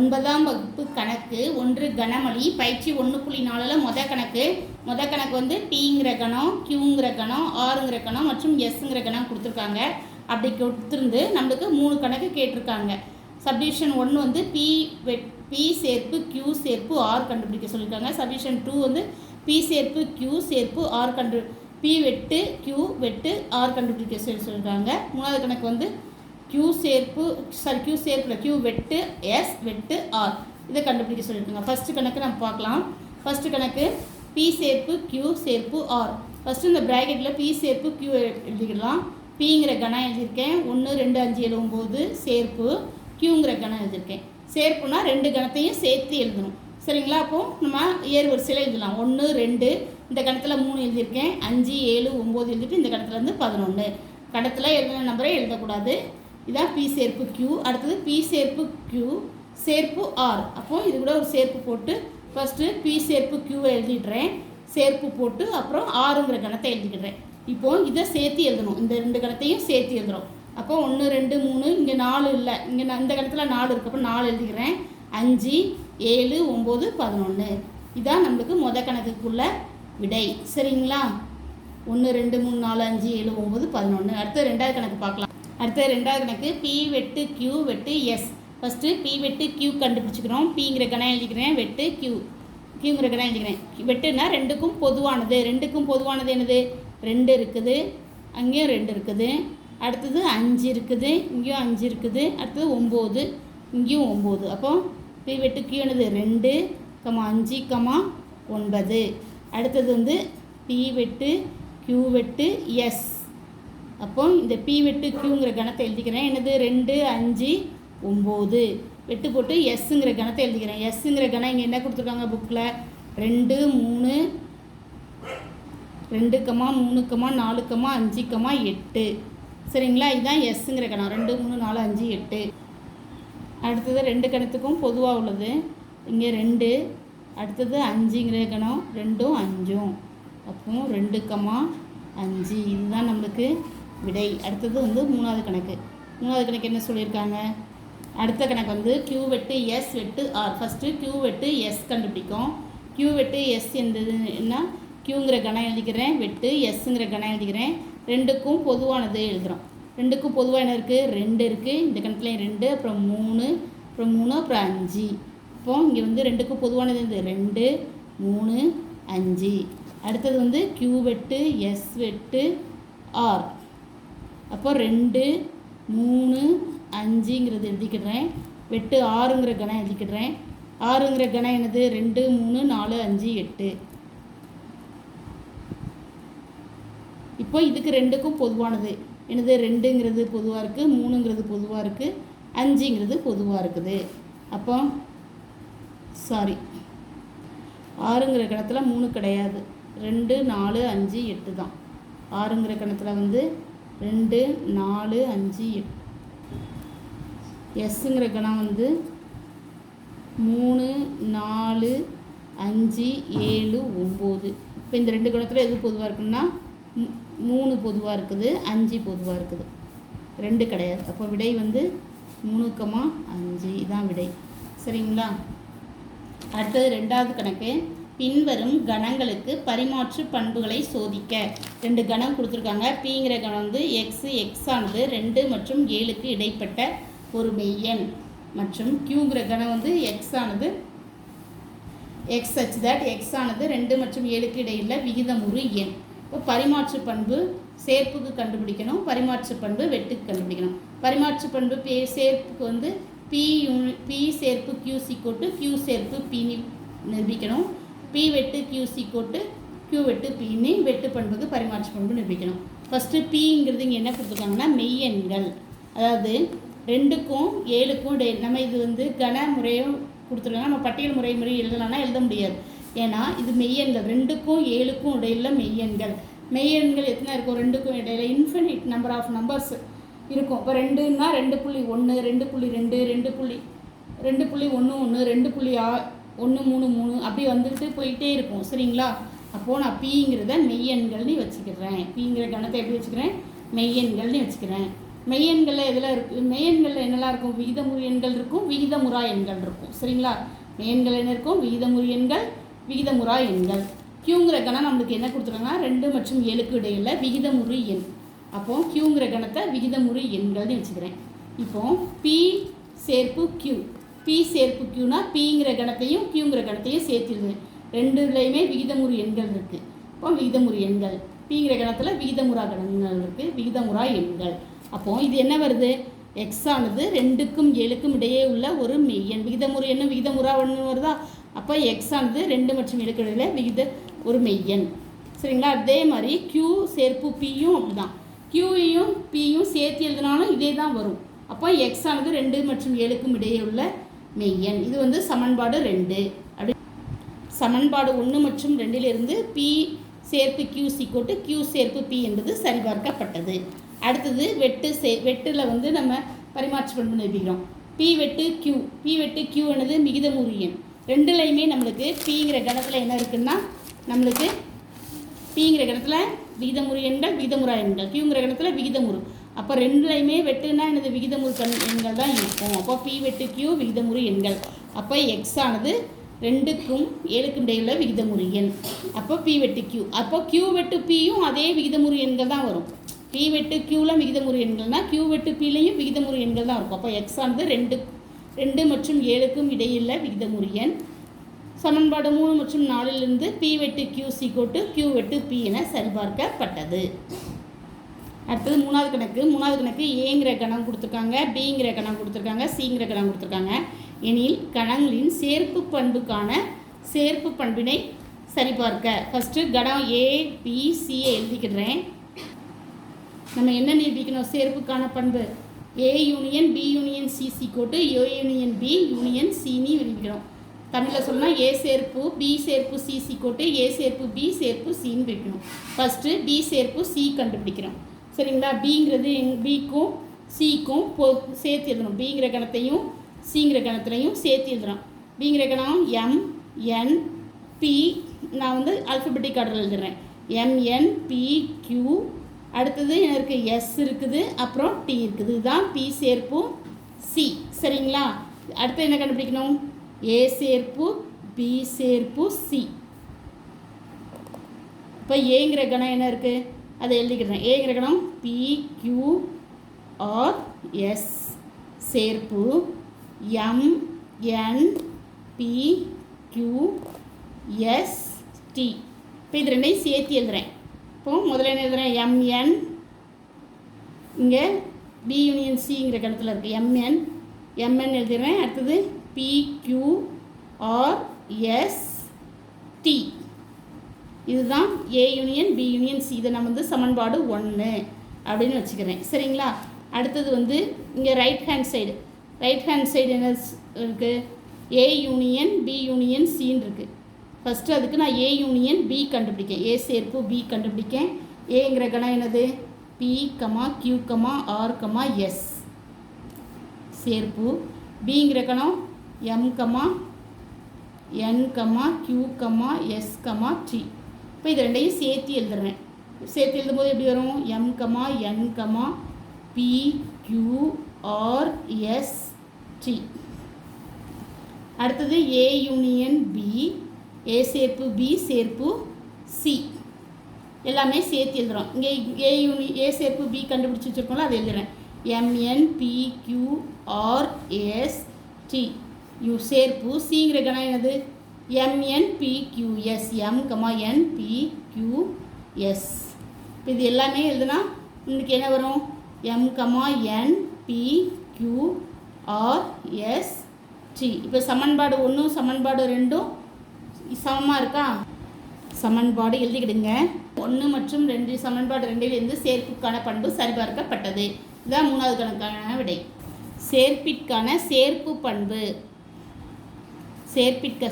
9ஆம் வகுப்பு கணக்கு 1 கணமொழி பயிற்சி 1.4 மொதல் கணக்கு வந்து Pங்கிற கணம், Qங்கிற கணம், Rங்கிற கணம் மற்றும் Sங்கிற கணம் கொடுத்துருக்காங்க. அப்படி கொடுத்துருந்து நம்மளுக்கு 3 கணக்கு கேட்டிருக்காங்க. சப்டிவிஷன் 1 வந்து P சேர்ப்பு Q சேர்ப்பு R கண்டுபிடிக்க சொல்லியிருக்காங்க. சப்டிவிஷன் 2 வந்து P சேர்ப்பு Q சேர்ப்பு R P வெட்டு Q வெட்டு R கண்டுபிடிக்க சொல்லியிருக்காங்க. 3வது கணக்கு வந்து Q வெட்டு S வெட்டு R இதை கண்டுபிடிக்க சொல்லியிருக்காங்க. ஃபஸ்ட்டு கணக்கு நம்ம பார்க்கலாம். ஃபஸ்ட்டு கணக்கு P சேர்ப்பு Q சேர்ப்பு R. ஃபஸ்ட்டு இந்த ப்ராக்கெட்டில் P சேர்ப்பு Q எழுதிக்கலாம். Pங்கிற கணம் எழுதியிருக்கேன். 1 2 5 7 9 சேர்ப்பு Qங்கிற கணம் எழுதியிருக்கேன். சேர்ப்புனா 2 கணத்தையும் சேர்த்து எழுதணும். சரிங்களா? அப்போது நம்ம ஏறு வரிசையில் எழுதலாம். 1 2 இந்த கணத்தில் 3 எழுதியிருக்கேன். 5 7 9 எழுதிட்டு இந்த கணத்தில் வந்து 11. கணத்தில் எழுதின நம்பரை எழுதக்கூடாது. இதான் P சேர்ப்பு Q. அடுத்தது P சேர்ப்பு Q சேர்ப்பு R. அப்போது இது கூட ஒரு சேர்ப்பு போட்டு ஃபஸ்ட்டு P சேர்ப்பு Qவை எழுதிடுறேன். சேர்ப்பு போட்டு அப்புறம் Rங்கிற கணத்தை எழுதிக்கிடுறேன். இப்போது இதை சேர்த்து எழுதணும். இந்த 2 கணத்தையும் சேர்த்து எழுதுகிறோம். அப்போ 1 2 3 இங்கே 4 இல்லை, இங்கே இந்த கணத்தில் 4 இருக்கு. அப்போ 4 எழுதிக்கிறேன். 5 7 9 11 இதான் நம்மளுக்கு மொதல் கணக்குக்குள்ள விடை. சரிங்களா? 1 2 3 4 5 7 9 11. அடுத்து 2வது கணக்கு பார்க்கலாம். அடுத்து 2வது கணக்கு P வெட்டு Q வெட்டு S. ஃபஸ்ட்டு P வெட்டு Q கண்டுபிடிச்சிக்கிறோம். Pங்கிற கணம் எழுதிக்கிறேன். வெட்டு Qங்கிற கணம் எழுதிக்கிறேன். வெட்டுனா 2க்கும் பொதுவானது. 2க்கும் பொதுவானது என்னது? 2 இருக்குது, அங்கேயும் 2 இருக்குது. அடுத்தது 5 இருக்குது, இங்கேயும் 5 இருக்குது. அடுத்தது 9, இங்கேயும் 9. அப்போ P வெட்டு Q என்னது? 2, 5, 9. அடுத்தது வந்து P வெட்டு Q வெட்டு S. அப்போ இந்த P வெட்டு Qங்கிற கணத்தை எழுதிக்கிறேன். என்னது? 2 5 9 வெட்டு போட்டு Sங்கிற கணத்தை எழுதிக்கிறேன். Sங்கிற கணம் இங்கே என்ன கொடுத்துருக்காங்க புக்கில்? 2 3 2, 3, 4, 5, 8. சரிங்களா? இதுதான் Sங்கிற கணம். 2 3 4 5 8. அடுத்தது 2 கணத்துக்கும் பொதுவாக உள்ளது. இங்கே 2. அடுத்தது 5ங்கிற கணம். 2ம் 5ம். அப்போ 2, 5 இதுதான் நம்மளுக்கு விடை. அடுத்தது வந்து 3வது கணக்கு. 3வது கணக்கு என்ன சொல்லியிருக்காங்க? அடுத்த கணக்கு வந்து Q வெட்டு S வெட்டு R. ஃபஸ்ட்டு Q வெட்டு S கண்டுபிடிக்கும். Q வெட்டு S என்ன? Qங்கிற கணம் எழுதிக்கிறேன். வெட்டு Sங்கிற கணம் எழுதிக்கிறேன். 2க்கும் பொதுவானது எழுதுகிறோம். 2க்கும் பொதுவாக என்ன இருக்குது? 2 இருக்குது. இந்த கணத்துலேயும் 2, அப்புறம் 3, அப்புறம் 3, அப்புறம் 5. இப்போ இங்கே வந்து 2க்கும் பொதுவானது வந்து 2 3 5. அடுத்தது வந்து Q வெட்டு S வெட்டு R. அப்போ 2 3 5ங்கிறது எழுதிக்கிடுறேன். வெட்டு Rங்கிற கணம் எழுதிக்கிடுறேன். Rங்கிற கணம் என்னது? 2 3 4 5 8. இப்போ இதுக்கு 2க்கும் பொதுவானது என்னது? 2ங்கிறது பொதுவாக இருக்குது, 3ங்கிறது பொதுவாக இருக்குது, 5ங்கிறது பொதுவாக இருக்குது. அப்போ Rங்கிற கணத்தில் 3 கிடையாது. 2 4 5 8 தான். Rங்கிற கணத்தில் வந்து 2 4 5 8. Sங்கிற கணம் வந்து 3 4 5 7 9. இப்போ இந்த 2 கணத்தில் எது பொதுவாக இருக்குன்னா 3 பொதுவாக இருக்குது, 5 பொதுவாக இருக்குது, 2 கிடையாது. அப்போ விடை வந்து 3, 5 இதான் விடை. சரிங்களா? அடுத்தது 2வது கணக்கு. பின்வரும் கணங்களுக்கு பரிமாற்று பண்புகளை சோதிக்க. 2 கணம் கொடுத்துருக்காங்க. Pங்கிற கணம் வந்து x ஆனது 2 மற்றும் 7க்கு இடைப்பட்ட ஒரு மெய்யெண் மற்றும் Qங்கிற கணம் வந்து x ஆனது x ஆனது 2 மற்றும் 7க்கு இடையில் விகிதமுறு எண். இப்போ பரிமாற்று பண்பு சேர்ப்புக்கு கண்டுபிடிக்கணும், பரிமாற்று பண்பு வெட்டுக்கு கண்டுபிடிக்கணும். பரிமாற்று பண்பு சேர்ப்புக்கு வந்து P சேர்ப்பு Q சேர்ப்பு P நிரூபிக்கணும். P வெட்டு Q வெட்டு P வெட்டு பண்புக்கு பரிமாற்று பண்பு நிரூபிக்கணும். ஃபஸ்ட்டு Pங்கிறது இங்கே என்ன கொடுத்துருக்காங்கன்னா மெய்யெண்கள். அதாவது 2க்கும் 7க்கும் நம்ம இது வந்து கன முறையும் கொடுத்துருக்காங்க. நம்ம பட்டியல் முறை எழுதலாம்னா எழுத முடியாது. ஏன்னா இது மெய்யெண்கள். 2க்கும் 7க்கும் இடையில் மெய்யெண்கள். மெய்யெண்கள் எத்தனை இருக்கும்? 2க்கும் இடையில் இன்ஃபினிட் நம்பர் ஆஃப் நம்பர்ஸ் இருக்கும். இப்போ 2ன்னா 2.1 2.2 2.11 2.133 அப்படி வந்துட்டு போயிட்டே இருக்கும். சரிங்களா? அப்போது நான் Pங்கிறத மெய்யெண்கள்னு வச்சுக்கிறேன். Pங்கிற கணத்தை எப்படி வச்சுக்கிறேன்? மெய்யெண்கள்னு வச்சுக்கிறேன். மெய்யெண்களில் எதில் இருக்குது? மெய்யெண்களில் என்னெல்லாம் இருக்கும்? விகிதமுறு எண்கள் இருக்கும், விகிதமுறா எண்கள் இருக்கும். சரிங்களா? மெய்யெண்கள் என்ன இருக்கும்? விகிதமுறு எண்கள், விகிதமுறா எண்கள். கியூங்கிற கணம் நம்மளுக்கு என்ன கொடுத்துருக்காங்கன்னா 2 மற்றும் 7க்கு இடையில் விகிதமுறு எண். அப்போது கியூங்கிற கணத்தை விகிதமுறு எண்கள்னு வச்சுக்கிறேன். இப்போது பி சேர்ப்பு கியூ. பி சேர்ப்பு கியூனா பிங்கிற கணத்தையும் கியூங்கிற கணத்தையும் சேர்த்துருவேன். ரெண்டுலேயுமே விகிதமுறு எண்கள் இருக்குது. இப்போ விகிதமுறு எண்கள் பிங்கிற கணத்தில் விகிதமுறா கணங்கள் இருக்குது, விகிதமுறா எண்கள். அப்போது இது என்ன வருது? எக்ஸ் ஆனது 2க்கும் 7க்கும் இடையே உள்ள ஒரு மெய்யெண். விகிதமுறு எண்ணு விகிதமுறா ஒன்று வருதா? அப்போ எக்ஸ் ஆனது 2 மற்றும் 7க்கு இடையில் ஒரு மெய்யெண். சரிங்களா? அதே மாதிரி கியூ சேர்ப்பு பியும் அப்படி தான். கியூயையும் பியும் சேர்த்து எழுதினாலும் இதே தான் வரும். அப்போ எக்ஸ் ஆனது 2 மற்றும் 7க்கும் இடையே உள்ள மெய்யெண். இது வந்து சமன்பாடு 2. அப்படி சமன்பாடு 1 மற்றும் 2லிருந்து பி சேர்ப்பு கியூ சீக்கோட்டு கியூ சேர்ப்பு பி என்பது சரிபார்க்கப்பட்டது. அடுத்தது வெட்டில் வந்து நம்ம பரிமாற்று பண்பு நிரூபிக்கிறோம். பி வெட்டு கியூ. பி வெட்டு கியூ என்னது? விகிதமுறு எண். ரெண்டுலையுமே நம்மளுக்கு பிங்கிற கணத்தில் என்ன இருக்குன்னா, நம்மளுக்கு பிங்கிற கணத்தில் விகிதமுறு எண்கள், விகிதமுறா எண்கள். கியூங்கிற கணத்தில் விகிதமுறு. அப்போ ரெண்டுலையுமே வெட்டுனா என்னது? விகிதமுறு எண்கள் தான் இருக்கும். அப்போ பி வெட்டு கியூ விகிதமுறு எண்கள். அப்போ எக்ஸ் ஆனது 2க்கும் 7க்கும் இடையில் விகிதமுறு எண். அப்போ பி வெட்டு கியூ. அப்போ கியூ வெட்டு பியும் அதே விகிதமுறு எண்கள் தான் வரும். பி வெட்டு கியூவில் விகிதமுறு எண்கள்னால் கியூ வெட்டு பிலையும் விகிதமுறு எண்கள் தான் இருக்கும். அப்போ எக்ஸ் ஆனது 2 மற்றும் 7க்கும் இடையில் விகிதமுறு எண். சமன்பாடு 3 மற்றும் 4லிருந்து பி வெட்டு கியூ சீக்கோட்டு கியூ வெட்டு பி என சரிபார்க்கப்பட்டது. அடுத்தது மூணாவது கணக்கு. ஏங்கிற கணம் கொடுத்துருக்காங்க, பிங்கிற கணம் கொடுத்துருக்காங்க, சிங்கிற கணம் கொடுத்துருக்காங்க. எனில் கணங்களின் சேர்ப்பு பண்புக்கான சேர்ப்பு பண்பினை சரிபார்க்க. ஃபஸ்ட்டு கணம் ஏ பி சியை எழுதிக்கிடுறேன். நம்ம என்ன நிரூபிக்கணும்? சேர்ப்புக்கான பண்பு A union B union C சீக்கோட்டு ஏ யூனியன் பி யூனியன் சின்னு நிரூபிக்கணும். தமிழில் சொன்னால் ஏ சேர்ப்பு பி சேர்ப்பு சி சீக்கோட்டு ஏ சேர்ப்பு பி சேர்ப்பு சின்னு பிரிக்கணும். ஃபஸ்ட்டு பி சேர்ப்பு சி கண்டுபிடிக்கிறோம். சரிங்களா? பிங்கிறது பிக்கும் சிக்கும் சேர்த்து எழுதணும். பிங்கிற கணத்தையும் சிங்கிற கணத்துலையும் சேர்த்து எழுதுகிறோம். பிங்கிற கணம் எம் என் பி. நான் வந்து அல்ஃபபெட்டிக் ஆர்டரில் எழுதுகிறேன். M N P Q. அடுத்தது என்ன இருக்குது? எஸ் இருக்குது, அப்புறம் டி இருக்குது. இதுதான் பி சேர்ப்பு சி. சரிங்களா? அடுத்து என்ன கண்டுபிடிக்கணும்? ஏ சேர்ப்பு பி சேர்ப்பு சி. இப்போ ஏங்கிற கணம் என்ன இருக்குது? அதை எழுதிக்கிறேன். ஏங்கிற கணம் பி கியூ ஆர் எஸ் சேர்ப்பு M N P Q S T. இப்போ இது ரெண்டையும் சேர்த்து எழுதுகிறேன். இப்போது முதல்ல என்ன எழுதுகிறேன்? எம்என். இங்கே பி யூனியன் சிங்கிற கணத்தில் இருக்குது. எம்என் எழுதிடுறேன். அடுத்தது பிக்யூ ஆர் எஸ் டி. இதுதான் A union B union C. இதை நான் வந்து சமன்பாடு 1 அப்படின்னு வச்சுக்கிறேன். சரிங்களா? அடுத்தது வந்து இங்கே ரைட் ஹேண்ட் சைடு என்ன இருக்குது? ஏ யூனியன் பி யூனியன் சின்னு இருக்குது. ஃபஸ்ட்டு அதுக்கு நான் ஏ யூனியன் பி கண்டுபிடிக்கேன். ஏ சேர்ப்பு பி கண்டுபிடிக்கேன். ஏங்கிற கணம் என்னது? P comma Q comma R comma S சேர்ப்பு. பிங்கிற கணம் M comma N comma Q comma S comma T. இப்போ இது ரெண்டையும் சேர்த்து எழுதுறேன். சேர்த்து எழுதும்போது எப்படி வரும்? M comma N comma P Q R S T. அடுத்தது ஏ யூனியன் பி. ஏ சேர்ப்பு பி சேர்ப்பு சி எல்லாமே சேர்த்து எழுதுகிறோம். இங்கே ஏ சேர்ப்பு பி கண்டுபிடிச்சி வச்சுருக்கோம்ல, அதை எழுதுகிறேன். M N P Q R S T. U சேர்ப்பு சிங்கிற கணம் என்னது? M N P Q S. M comma N P Q S. இப்போ இது எல்லாமே எழுதுனா இன்னைக்கு என்ன வரும்? M comma N P Q R S T. இப்போ சமன்பாடு 1 சமன்பாடு 2 சமமாக இருக்கா? சமன்பாடு எழுதிக்கிடுங்க. 1 மற்றும் 2 சமன்பாடு 2லிருந்து சேர்ப்புக்கான பண்பு சரிபார்க்கப்பட்டது. இதுதான் மூணாவது கணக்கான விடை. சேர்ப்பிற்கான சேர்ப்பு பண்பு.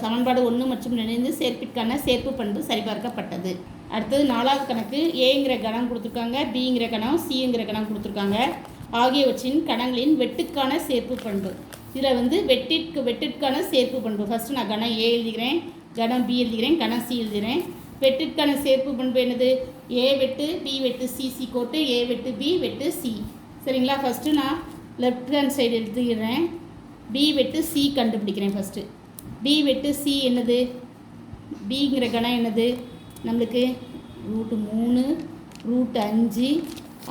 சமன்பாடு 1 மற்றும் 2 சேர்ப்பிற்கான சேர்ப்பு பண்பு சரிபார்க்கப்பட்டது. அடுத்தது நாலாவது கணக்கு. ஏங்கிற கணம் கொடுத்துருக்காங்க, பிங்கிற கணம், சிங்கிற கணம் கொடுத்துருக்காங்க. ஆகியவற்றின் கணங்களின் வெட்டுக்கான சேர்ப்பு பண்பு. இதில் வந்து வெட்டிற்கான சேர்ப்பு பண்பு. ஃபஸ்ட்டு நான் கணம் ஏ எழுதிக்கிறேன், கணம் பி எழுதிக்கிறேன், கணம் சி எழுதுகிறேன். வெட்டிற்கான சேர்ப்பு பண்பு என்னது? ஏ வெட்டு பி வெட்டு சி சி கோட்டு ஏ வெட்டு பி வெட்டு சி. சரிங்களா. ஃபஸ்ட்டு நான் லெஃப்ட் ஹேண்ட் சைடு எடுத்துக்கிறேன். பி வெட்டு சி கண்டுபிடிக்கிறேன். ஃபஸ்ட்டு பி வெட்டு சி என்னது, பிங்கிற கணம் என்னது நம்மளுக்கு √3 √5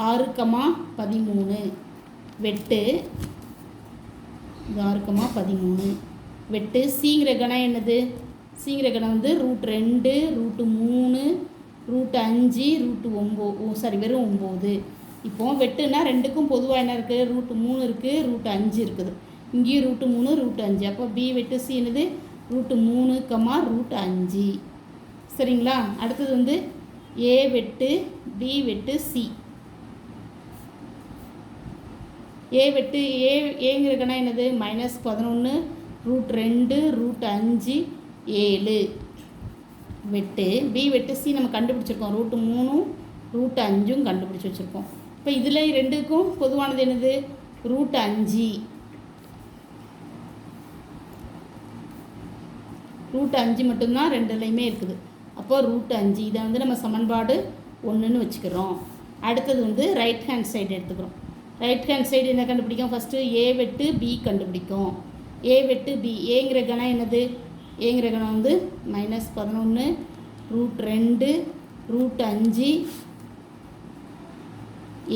6,13 வெட்டு 6,13 வெட்டு சிங்கிற கணம் என்னது, சிங்கிற கணம் வந்து √2 √3 √5 √9 வெறும் 9. இப்போ வெட்டுனா ரெண்டுக்கும் பொதுவாக என்ன இருக்குது, √3 இருக்குது √5 இருக்குது, இங்கேயும் √3 √5. அப்போ பி வெட்டு சி என்னது √3, √5. சரிங்களா. அடுத்தது வந்து ஏ வெட்டு பி வெட்டு சி. ஏ வெட்டு ஏங்கிற கணம் என்னது -11 √2 √5 7 வெட்டு பி வெட்டு சி நம்ம கண்டுபிடிச்சிருக்கோம். √3 √5 கண்டுபிடிச்சி வச்சுருக்கோம். இப்போ இதில் ரெண்டுக்கும் பொதுவானது என்னது √5. √5 மட்டும்தான் ரெண்டுலையுமே இருக்குது. அப்போ √5 இதை வந்து நம்ம சமன்பாடு 1ன்னு வச்சுக்கிறோம். அடுத்தது வந்து ரைட் ஹேண்ட் சைடு எடுத்துக்கிறோம். ரைட் ஹேண்ட் சைடு என்ன கண்டுபிடிக்கும், ஃபஸ்ட்டு ஏ வெட்டு பி கண்டுபிடிக்கும். ஏ வெட்டு பி, ஏங்கிற கணம் என்னது, ஏங்கிற கணம் வந்து -11 √2 √5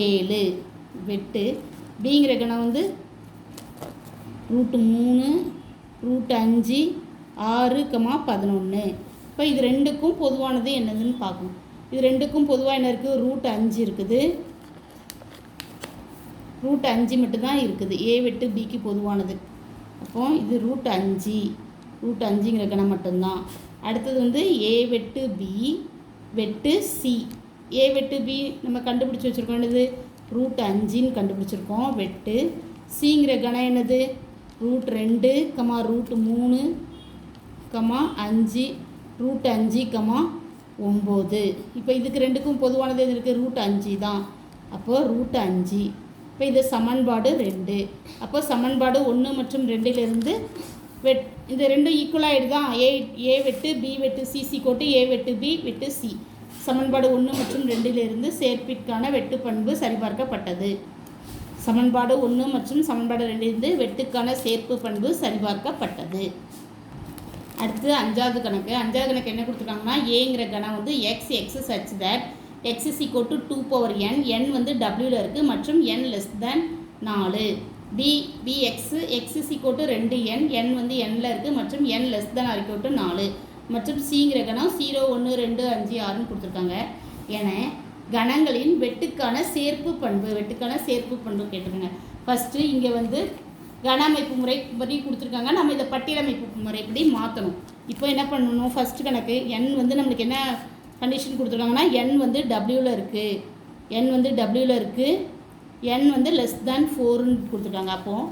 7 வெட்டு பிங்கிற கணம் வந்து √3 √5 6,11. இப்போ இது ரெண்டுக்கும் பொதுவானது என்னதுன்னு பார்க்கணும். இது ரெண்டுக்கும் பொதுவாக என்ன இருக்குது, √5 இருக்குது. √5 மட்டும்தான் இருக்குது ஏ வெட்டு பிக்கு பொதுவானது. அப்போ இது √5ங்கிற கணம் மட்டும்தான். அடுத்தது வந்து ஏ வெட்டு பி வெட்டு சி. ஏ வெட்டு பி நம்ம கண்டுபிடிச்சி வச்சுருக்கோம், என்னது √5ன்னு கண்டுபிடிச்சிருக்கோம். வெட்டு சிங்கிற கணம் என்னது √2, √3, 5 √5, 9. இப்போ இதுக்கு ரெண்டுக்கும் பொதுவானது எது இருக்குது, √5 தான். அப்போ √5. இப்போ இது சமன்பாடு 2. அப்போ சமன்பாடு 1 மற்றும் 2லிருந்து இந்த ரெண்டும் ஈக்குவலாக ஆகிடுதான். ஏ வெட்டு பி வெட்டு சி கோட்டு ஏ வெட்டு பி வெட்டு சி. சமன்பாடு 1 மற்றும் 2லிருந்து சேர்ப்பிற்கான வெட்டு பண்பு சரிபார்க்கப்பட்டது. சமன்பாடு 1 மற்றும் சமன்பாடு 2லிருந்து வெட்டுக்கான சேர்ப்பு பண்பு சரிபார்க்கப்பட்டது. அடுத்து அஞ்சாவது கணக்கு. அஞ்சாவது கணக்கு என்ன கொடுத்துருக்காங்கன்னா, ஏங்கிற கணம் வந்து X such that x = 2n, n வந்து wல இருக்குது மற்றும் n < 4. bx x = 2n, n வந்து nல இருக்குது மற்றும் n < 4 மற்றும் சிங்கிற கணம் 0 1 2 5 6ன்னு கொடுத்துருக்காங்க. என கணங்களின் வெட்டுக்கான சேர்ப்பு பண்பு கேட்டிருக்காங்க. ஃபஸ்ட்டு இங்கே வந்து கன அமைப்பு முறைப்படி கொடுத்துருக்காங்க. நம்ம இதை பட்டியலமைப்பு முறைப்படி மாற்றணும். இப்போ என்ன பண்ணணும், ஃபஸ்ட்டு கணக்கு n வந்து நம்மளுக்கு என்ன கண்டிஷன் கொடுத்துருக்காங்கன்னா, n வந்து wல இருக்குது, n வந்து <4ன்னு கொடுத்துருக்காங்க. அப்போது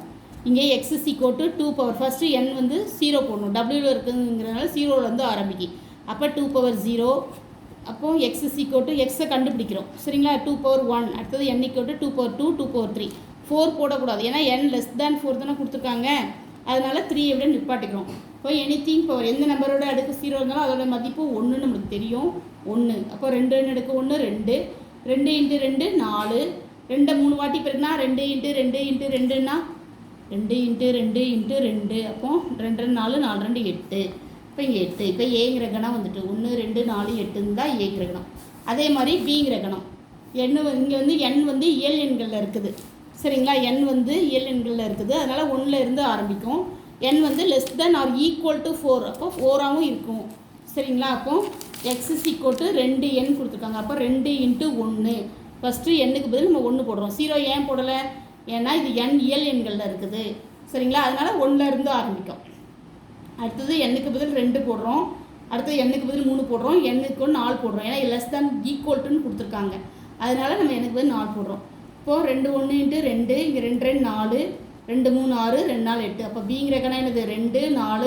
இங்கே x = 2 ஃபஸ்ட்டு n வந்து 0 போடணும், wல இருக்குங்கிறதுனால 0லேருந்து ஆரம்பிக்கி. அப்போ 2 அப்போது x கண்டுபிடிக்கிறோம். சரிங்களா. 2 அடுத்தது n = 2 2 3 4 போடக்கூடாது, ஏன்னா n <4 தானே கொடுத்துருக்காங்க. அதனால் 3 விட நிப்பாட்டிக்கிறோம். இப்போ எனிதிங் பவர் எந்த நம்பரோட அடுக்கு 0 இருந்தாலும் அதோட மதிப்பு 1ன்னு நம்மளுக்கு தெரியும், 1. அப்போ 2 அடுக்கு 1 2 2 × 2 4. 2 3 வாட்டி பிறகுனா 2 × 2 × 2ன்னா 2 × 2 × 2. அப்போ 2 4 4 2 8. இப்போ இங்கே 8. இப்போ ஏங்கிற கணம் வந்துட்டு 1 2 4 8ன்னு தான் ஏங்கிற கணம். அதே மாதிரி பிங்கிற கணம் இங்கே வந்து n வந்து இயல் எண்களில் இருக்குது. சரிங்களா. n வந்து இயல் எண்களில் இருக்குது, அதனால் 1ல் இருந்து ஆரம்பிக்கும். n வந்து < <4, அப்போ 4ஆகவும் இருக்கும். சரிங்களா. அப்போ x = 2n கொடுத்துருக்காங்க. அப்போ 2 × 1. ஃபஸ்ட்டு எண்ணுக்கு பதில் நம்ம 1 போடுறோம். 0 ஏன் போடலை, ஏன்னா இது n இயல் எண்களில் இருக்குது. சரிங்களா. அதனால் 1ல் இருந்து ஆரம்பிக்கும். அடுத்தது எண்ணுக்கு பதில் 2 போடுறோம், அடுத்தது எண்ணுக்கு பதில் 3 போடுறோம், எண்ணுக்கு 4 போடுறோம். ஏன்னா <= கொடுத்துருக்காங்க, அதனால் நம்ம எண்ணுக்கு பதில் 4 போடுறோம். இப்போது 2 1 × 2, இங்கே 2 2 4, 2 3 6, 2 4 8. அப்போ பிங்கிற கணம் என்னது 2 4